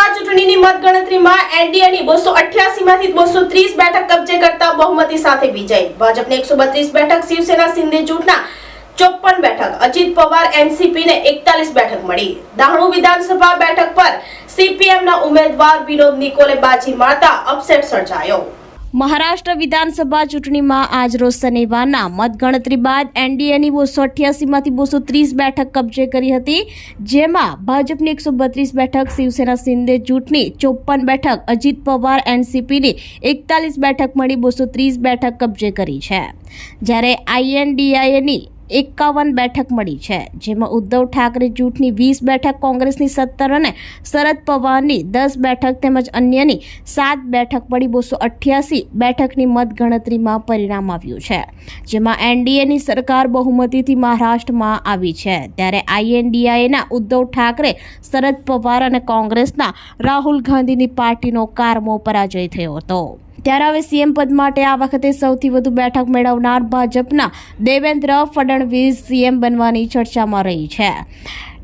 વિધાનસભા ચૂંટણીની મતગણતરીમાં એનડીએની 288 માંથી 230 બેઠક કબજે કરતા બહુમતી સાથે વિજય. ભાજપને 132 બેઠક, શિવસેના શિંદે જૂથના 54 બેઠક, અજીત પવાર એનસીપીને 41 બેઠક મળી. દાહણુ વિધાનસભા બેઠક પર સીપીએમના ઉમેદવાર વિનોદ નિકોલે બાજી મારતા અપસેટ સર્જાયો. મહારાષ્ટ્ર વિધાનસભા ચૂંટણીમાં આજરોજ શનિવારના મતગણતરી બાદ એનડીએની 288 માંથી 230 બેઠક કબજે કરી હતી, જેમાં ભાજપની 132 બેઠક, શિવસેના શિંદે જૂથની 54 બેઠક, અજીત પવાર એનસીપીની 41 બેઠક મળી 230 બેઠક કબજે કરી છે. જ્યારે આઈએનડીઆઈએની 51 બેઠક મળી છે, જેમાં ઉદ્ધવ ઠાકરે જૂથની 20 બેઠક, કોંગ્રેસની 17 અને શરદ પવારની 10 બેઠક તેમજ અન્યની 7 બેઠક મળી 288 બેઠકની મતગણતરીમાં પરિણામ આવ્યું છે, જેમાં એનડીએની સરકાર બહુમતીથી મહારાષ્ટ્રમાં આવી છે. ત્યારે આઈએનડીઆઈએના ઉદ્ધવ ઠાકરે, શરદ પવાર અને કોંગ્રેસના રાહુલ ગાંધીની પાર્ટીનો કારમો પરાજય થયો હતો. ત્યારે હવે સીએમ પદ માટે આ વખતે સૌથી વધુ બેઠક મેળવનાર ભાજપના દેવેન્દ્ર ફડણવીસ સીએમ બનવાની ચર્ચામાં રહી છે.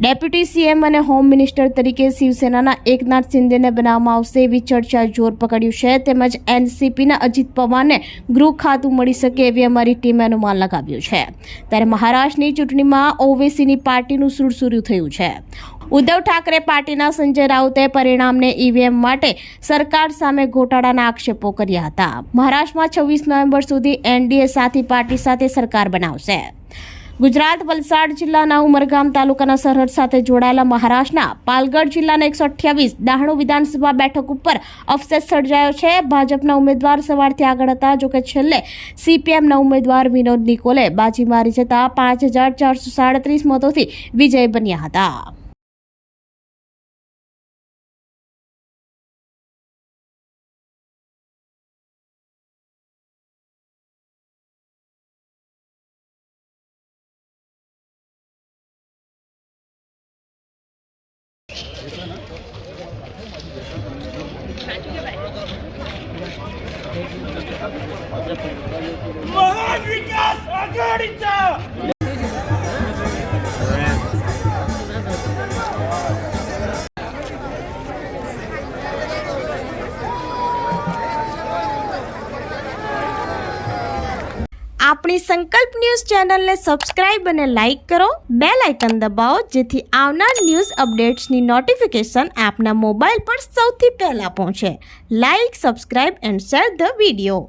ડેપ્યુટી સીએમ અને હોમ મિનિસ્ટર તરીકે શિવસેનાના એકનાથ શિંદેને બનાવવામાં આવશે એવી ચર્ચા જોર પકડ્યું છે. તેમજ એનસીપીના અજીત પવારને ગૃહ ખાતું મળી શકે એવી અમારી ટીમે અનુમાન લગાવ્યું છે. ત્યારે મહારાષ્ટ્રની ચૂંટણીમાં ઓવેસીની પાર્ટીનું સુરસુર્યું થયું છે. ઉદ્ધવ ઠાકરે પાર્ટીના સંજય રાઉતે પરિણામને ઈવીએમ માટે સરકાર સામે ગોટાળાના આક્ષેપો કર્યા હતા. મહારાષ્ટ્રમાં 26 નવેમ્બર સુધી એનડીએ સાથી પાર્ટી સાથે સરકાર બનાવશે. ગુજરાત વલસાડ જિલ્લાના ઉમરગામ તાલુકાના સરહદ સાથે જોડાયેલા મહારાષ્ટ્રના પાલગઢ જિલ્લાના 128 દાહણુ વિધાનસભા બેઠક ઉપર અફસેટ સર્જાયો છે. ભાજપના ઉમેદવાર સવારથી આગળ હતા, જોકે છેલ્લે સીપીએમના ઉમેદવાર વિનોદ નિકોલે બાજી મારી જતા 5437 મતોથી વિજય બન્યા હતા. महान विकास आघाडीचा આપણી સંકલ્પ ન્યૂઝ ચેનલને સબસ્ક્રાઇબ અને લાઇક કરો, બેલ આઇકન દબાવો, જેથી આવનાર ન્યૂઝ અપડેટ્સની નોટિફિકેશન આપના મોબાઈલ પર સૌથી પહેલા પહોંચે. Like, subscribe and share the video.